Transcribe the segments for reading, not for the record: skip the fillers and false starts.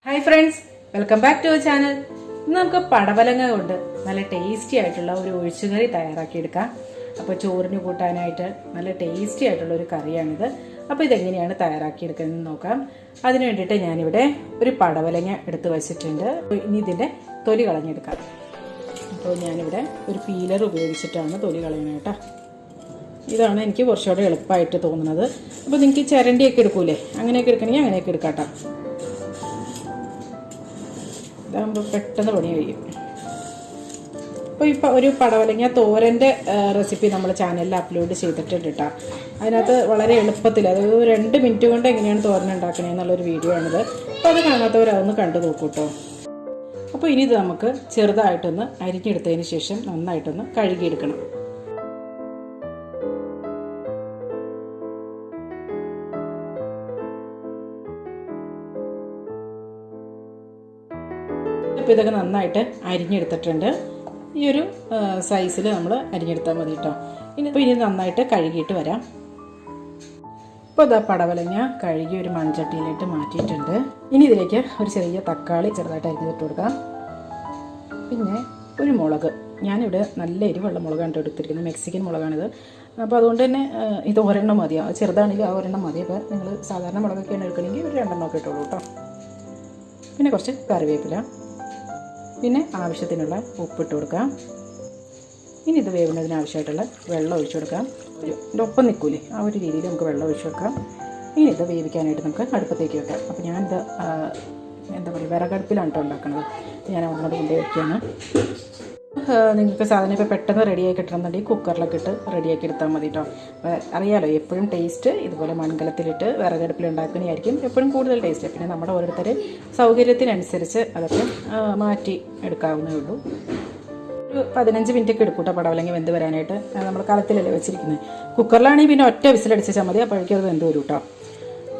Hi friends, welcome back to our channel. നമുക്ക് പടവലങ്ങ കൊണ്ട് നല്ല ടേസ്റ്റി ആയിട്ടുള്ള ഒരു ഒഴിച്ചുകറി തയ്യാറാക്കി എടുക്കാം. അപ്പോൾ ചോറിന് കൂട്ടാനായിട്ട് നല്ല ടേസ്റ്റി ആയിട്ടുള്ള ഒരു കറിയാണിത്. അപ്പോൾ ഇതെങ്ങനെയാണ് തയ്യാറാക്കി എടുക്കുന്നത് നോക്കാം. അതിനു വേണ്ടിയിട്ട് ഞാനിവിടെ ഒരു പടവലങ്ങ എടുത്ത് വെച്ചിട്ടുണ്ട്. ഇനി ഇതിന്റെ തൊലി കളഞ്ഞെടുക്കാം. അപ്പോൾ ഞാനിവിടെ ഒരു പീലർ ഉപയോഗിച്ചിട്ടാണ് തൊലി കളയുന്നത് കേട്ടോ. ഇതാണ് എനിക്ക് കുറച്ചുകൂടെ എളുപ്പമായിട്ട് തോന്നുന്നത്. അപ്പോൾ നിങ്ങൾക്ക് ചിരണ്ടിയൊക്കെ എടുക്കൂലേ, അങ്ങനെയൊക്കെ എടുക്കണമെങ്കിൽ അങ്ങനെയൊക്കെ എടുക്കാം കേട്ടോ. ഇതാകുമ്പോൾ പെട്ടെന്ന് പണി കഴിയും. അപ്പോൾ ഇപ്പോൾ ഒരു പടവലങ്ങ തോരൻ്റെ റെസിപ്പി നമ്മൾ ചാനലിൽ അപ്ലോഡ് ചെയ്തിട്ടുണ്ട് കേട്ടോ. അതിനകത്ത് വളരെ എളുപ്പത്തിൽ, അതായത് 2 മിനിറ്റ് കൊണ്ട് എങ്ങനെയാണ് തോരൻ ഉണ്ടാക്കണേ എന്നുള്ളൊരു വീഡിയോ ആണിത്. അപ്പോൾ അത് കാണാത്തവരതൊന്ന് കണ്ടു നോക്കൂ കേട്ടോ. അപ്പോൾ ഇനി ഇത് നമുക്ക് ചെറുതായിട്ടൊന്ന് അരിഞ്ഞെടുത്തതിന് ശേഷം നന്നായിട്ടൊന്ന് കഴുകിയെടുക്കണം. ഇപ്പോൾ ഇതൊക്കെ നന്നായിട്ട് അരിഞ്ഞെടുത്തിട്ടുണ്ട്. ഈ ഒരു സൈസിൽ നമ്മൾ അരിഞ്ഞെടുത്താൽ മതി കേട്ടോ. ഇനി നന്നായിട്ട് കഴുകിയിട്ട് വരാം. ഇപ്പോൾ ഇതാ പടവലങ്ങ കഴുകി ഒരു മൺചട്ടിയിലിട്ട് മാറ്റിയിട്ടുണ്ട്. ഇനി ഇതിലേക്ക് ഒരു ചെറിയ തക്കാളി ചെറുതായിട്ട് അരിഞ്ഞിട്ട് കൊടുക്കാം. പിന്നെ ഒരു മുളക്, ഞാനിവിടെ നല്ല എരിവുള്ള മുളകാണ് എടുത്തിരിക്കുന്നത്, മെക്സിക്കൻ മുളകാണിത്. അപ്പോൾ അതുകൊണ്ട് തന്നെ ഇത് ഒരെണ്ണം മതിയാവും, ചെറുതാണെങ്കിൽ ആ ഒരെണ്ണം മതി. അപ്പോൾ നിങ്ങൾ സാധാരണ മുളകൊക്കെയാണ് എടുക്കണമെങ്കിൽ ഒരു 2 എണ്ണമൊക്കെ ഇട്ടുള്ളൂ കേട്ടോ. പിന്നെ കുറച്ച് കറിവേപ്പില, പിന്നെ ആവശ്യത്തിനുള്ള ഉപ്പിട്ട് കൊടുക്കാം. ഇനി ഇത് വേവുന്നതിന് ആവശ്യമായിട്ടുള്ള വെള്ളം ഒഴിച്ചു കൊടുക്കാം. ഇതിൻ്റെ ഒപ്പം നിൽക്കൂലേ, ആ ഒരു രീതിയിൽ നമുക്ക് വെള്ളം ഒഴിച്ചു കൊടുക്കാം. ഇനി ഇത് വേവിക്കാനായിട്ട് നമുക്ക് അടുപ്പത്തേക്ക് വെക്കാം. അപ്പോൾ ഞാനിത് എന്താ പറയുക, വിറകടുപ്പിലാണ് കേട്ടോ ഉണ്ടാക്കുന്നത്. ഞാൻ അവിടെ കൊണ്ട് വയ്ക്കുകയാണ്. നിങ്ങൾക്ക് സാധനം ഇപ്പോൾ പെട്ടെന്ന് റെഡിയായി കിട്ടണമെന്നുണ്ടെങ്കിൽ കുക്കറിലൊക്കെ ഇട്ട് റെഡിയാക്കി എടുത്താൽ മതി കേട്ടോ. അറിയാലോ, എപ്പോഴും ടേസ്റ്റ് ഇതുപോലെ മൺകലത്തിലിട്ട് വിറകടുപ്പിൽ ഉണ്ടാക്കുന്നതായിരിക്കും എപ്പോഴും കൂടുതൽ ടേസ്റ്റ്. പിന്നെ നമ്മുടെ ഓരോരുത്തർ സൗകര്യത്തിനനുസരിച്ച് അതൊക്കെ മാറ്റി എടുക്കാവുന്നേ ഉള്ളൂ. ഒരു 15 മിനിറ്റ് ഒക്കെ എടുക്കും കേട്ടോ പടവലങ്ങ വെന്ത് വരാനായിട്ട്. നമ്മൾ കലത്തിലല്ലേ വെച്ചിരിക്കുന്നത്. കുക്കറിലാണെങ്കിൽ പിന്നെ ഒറ്റ വിസിലടിച്ചാൽ മതി, അപ്പോഴേക്കും അത് വെന്ത് വരും കേട്ടോ.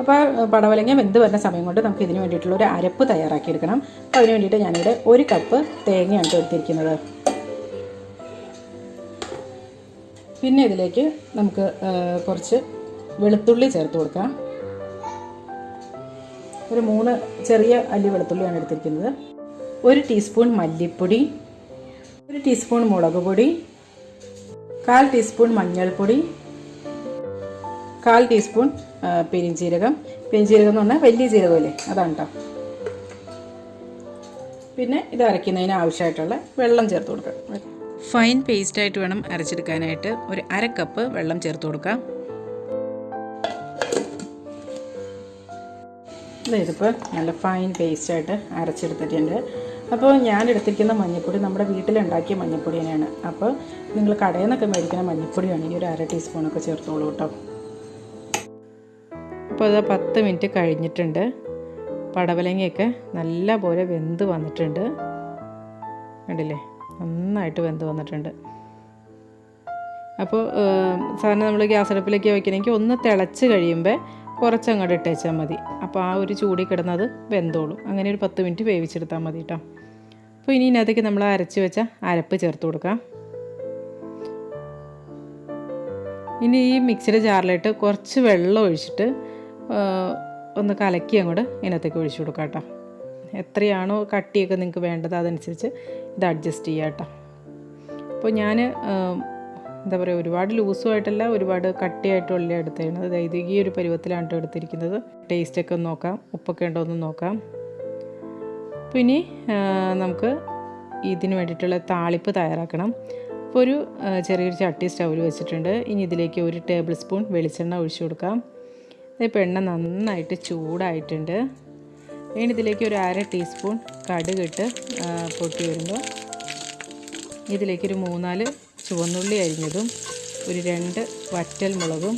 അപ്പോൾ പടവലങ്ങ വെന്ത് വരുന്ന സമയം കൊണ്ട് നമുക്ക് ഇതിന് വേണ്ടിയിട്ടുള്ള ഒരു അരപ്പ് തയ്യാറാക്കിയെടുക്കണം. അപ്പോൾ അതിന് വേണ്ടിയിട്ട് ഞാനിവിടെ 1 കപ്പ് തേങ്ങയാണ് എടുത്തിരിക്കുന്നത്. പിന്നെ ഇതിലേക്ക് നമുക്ക് കുറച്ച് വെളുത്തുള്ളി ചേർത്ത് കൊടുക്കാം. ഒരു 3 ചെറിയ അല്ലി വെളുത്തുള്ളിയാണ് എടുത്തിരിക്കുന്നത്. 1 ടീസ്പൂൺ മല്ലിപ്പൊടി, 1 ടീസ്പൂൺ മുളക് പൊടി, 1/4 ടീസ്പൂൺ മഞ്ഞൾപ്പൊടി, 1/4 ടീസ്പൂൺ പെരിഞ്ജീരകം. പെരിഞ്ജീരകം എന്ന് പറഞ്ഞാൽ വലിയ ജീരകമല്ലേ, അതാണ് കേട്ടോ. പിന്നെ ഇത് അരയ്ക്കുന്നതിന് ആവശ്യമായിട്ടുള്ള വെള്ളം ചേർത്ത് കൊടുക്കാം. ഫൈൻ പേസ്റ്റായിട്ട് വേണം അരച്ചെടുക്കാനായിട്ട്. ഒരു 1/2 കപ്പ് വെള്ളം ചേർത്ത് കൊടുക്കാം. ഇതിപ്പോൾ നല്ല ഫൈൻ പേസ്റ്റായിട്ട് അരച്ചെടുത്തിട്ടുണ്ട്. അപ്പോൾ ഞാൻ എടുത്തിരിക്കുന്ന മഞ്ഞൾപ്പൊടി നമ്മുടെ വീട്ടിലുണ്ടാക്കിയ മഞ്ഞൾപ്പൊടി തന്നെയാണ്. അപ്പോൾ നിങ്ങൾ കടയിൽ നിന്നൊക്കെ മേടിക്കുന്ന മഞ്ഞൾപ്പൊടി വേണമെങ്കിൽ ഒരു 1/2 ടീസ്പൂണൊക്കെ ചേർത്തോളൂ കേട്ടോ. അപ്പോൾ അത് 10 മിനിറ്റ് കഴിഞ്ഞിട്ടുണ്ട്. പടവലങ്ങയൊക്കെ നല്ല പോലെ വെന്ത് വന്നിട്ടുണ്ട്, കണ്ടില്ലേ, നന്നായിട്ട് വെന്ത് വന്നിട്ടുണ്ട്. അപ്പോൾ സാധാരണ നമ്മൾ ഗ്യാസ് അടുപ്പിലേക്ക് വയ്ക്കണമെങ്കിൽ ഒന്ന് തിളച്ച് കഴിയുമ്പോൾ കുറച്ചങ്ങോട്ട് ഇട്ടേച്ചാൽ മതി. അപ്പോൾ ആ ഒരു ചൂടി കിടന്നത് വെന്തോളും. അങ്ങനെ ഒരു 10 മിനിറ്റ് വേവിച്ചെടുത്താൽ മതി കേട്ടോ. അപ്പോൾ ഇനി ഇതിനകത്തേക്ക് നമ്മൾ അരച്ച് വെച്ച അരപ്പ് ചേർത്ത് കൊടുക്കാം. ഇനി ഈ മിക്സിയുടെ ജാറിലിട്ട് കുറച്ച് വെള്ളം ഒഴിച്ചിട്ട് ഒന്ന് കലക്കി അങ്ങോട്ട് ഇതിനകത്തേക്ക് ഒഴിച്ചു കൊടുക്കാം കേട്ടോ. എത്രയാണോ കട്ടിയൊക്കെ നിങ്ങൾക്ക് വേണ്ടത് അതനുസരിച്ച് ഇത് അഡ്ജസ്റ്റ് ചെയ്യാം കേട്ടോ. അപ്പോൾ ഞാൻ എന്താ പറയുക, ഒരുപാട് ലൂസുമായിട്ടല്ല ഒരുപാട് കട്ടിയായിട്ടുള്ള എടുത്തതാണ്. അതായത് ഈ ഒരു പരുവത്തിലാണ് കേട്ടോ എടുത്തിരിക്കുന്നത്. ടേസ്റ്റൊക്കെ ഒന്ന് നോക്കാം, ഉപ്പൊക്കെ ഉണ്ടോ എന്ന് നോക്കാം. അപ്പോൾ ഇനി നമുക്ക് ഇതിന് വേണ്ടിയിട്ടുള്ള താളിപ്പ് തയ്യാറാക്കണം. അപ്പോൾ ഒരു ചെറിയൊരു ചട്ടി സ്റ്റൗവിൽ വെച്ചിട്ടുണ്ട്. ഇനി ഇതിലേക്ക് 1 ടേബിൾ സ്പൂൺ വെളിച്ചെണ്ണ ഒഴിച്ചു കൊടുക്കാം. ഇപ്പോൾ എണ്ണ നന്നായിട്ട് ചൂടായിട്ടുണ്ട്. ഇനി ഇതിലേക്ക് ഒരു 1/2 ടീസ്പൂൺ കടുകിട്ട് പൊട്ടി വരുമ്പോൾ ഇതിലേക്കൊരു 3-4 ചുവന്നുള്ളി അരിഞ്ഞതും, ഒരു 2 വറ്റൽ മുളകും,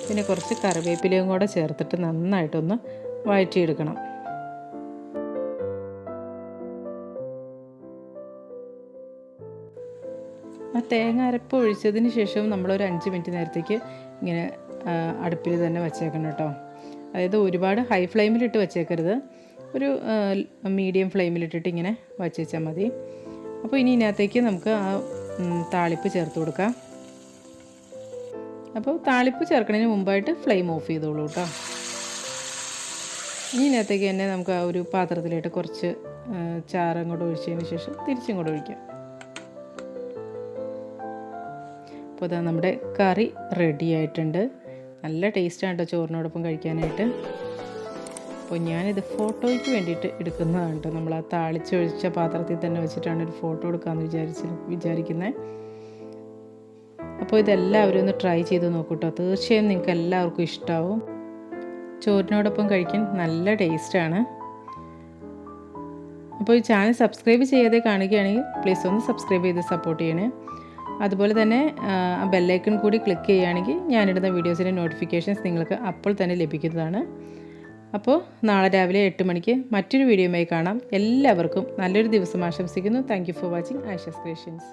പിന്നെ കുറച്ച് കറിവേപ്പിലയും കൂടെ ചേർത്തിട്ട് നന്നായിട്ടൊന്ന് വഴറ്റിയെടുക്കണം. ആ തേങ്ങ അരപ്പ് ഒഴിച്ചതിന് ശേഷം നമ്മളൊരു 5 മിനിറ്റ് നേരത്തേക്ക് ഇങ്ങനെ അടുപ്പിൽ തന്നെ വച്ചേക്കണം കേട്ടോ. അതായത് ഒരുപാട് ഹൈ ഫ്ലെയിമിലിട്ട് വച്ചേക്കരുത്, ഒരു മീഡിയം ഫ്ലെയിമിലിട്ടിട്ട് ഇങ്ങനെ വച്ചാൽ മതി. അപ്പോൾ ഇനി ഇതിനകത്തേക്ക് നമുക്ക് ആ താളിപ്പ് ചേർത്ത് കൊടുക്കാം. അപ്പോൾ താളിപ്പ് ചേർക്കുന്നതിന് മുമ്പായിട്ട് ഫ്ലെയിം ഓഫ് ചെയ്തോളൂ കേട്ടോ. ഇതിനകത്തേക്ക് തന്നെ നമുക്ക് ആ ഒരു പാത്രത്തിലായിട്ട് കുറച്ച് ചാറും കൂടെ ഒഴിച്ചതിന് ശേഷം തിരിച്ചും കൂടെ ഒഴിക്കാം. അപ്പോൾ ഇതാ നമ്മുടെ കറി റെഡി ആയിട്ടുണ്ട്. നല്ല ടേസ്റ്റാണ് കേട്ടോ ചോറിനോടൊപ്പം കഴിക്കാനായിട്ട്. അപ്പോൾ ഞാനിത് ഫോട്ടോയ്ക്ക് വേണ്ടിയിട്ട് എടുക്കുന്നതാണ് കേട്ടോ. നമ്മൾ ആ താളിച്ചൊഴിച്ച പാത്രത്തിൽ തന്നെ വെച്ചിട്ടാണ് ഒരു ഫോട്ടോ എടുക്കാമെന്ന് വിചാരിക്കുന്നത്. അപ്പോൾ ഇതെല്ലാവരും ഒന്ന് ട്രൈ ചെയ്ത് നോക്കൂ കേട്ടോ. തീർച്ചയായും നിങ്ങൾക്ക് എല്ലാവർക്കും ഇഷ്ടമാവും. ചോറിനോടൊപ്പം കഴിക്കാൻ നല്ല ടേസ്റ്റാണ്. അപ്പോൾ ഈ ചാനൽ സബ്സ്ക്രൈബ് ചെയ്യാതെ കാണുകയാണെങ്കിൽ പ്ലീസ് ഒന്ന് സബ്സ്ക്രൈബ് ചെയ്ത് സപ്പോർട്ട് ചെയ്യണേ. അതുപോലെ തന്നെ ബെല്ലൈക്കൺ കൂടി ക്ലിക്ക് ചെയ്യുകയാണെങ്കിൽ ഞാനിടുന്ന വീഡിയോസിൻ്റെ നോട്ടിഫിക്കേഷൻസ് നിങ്ങൾക്ക് അപ്പോൾ തന്നെ ലഭിക്കുന്നതാണ്. അപ്പോൾ നാളെ രാവിലെ 8 മണിക്ക് മറ്റൊരു വീഡിയോയുമായി കാണാം. എല്ലാവർക്കും നല്ലൊരു ദിവസം ആശംസിക്കുന്നു. Thank you for watching Aisha's creations.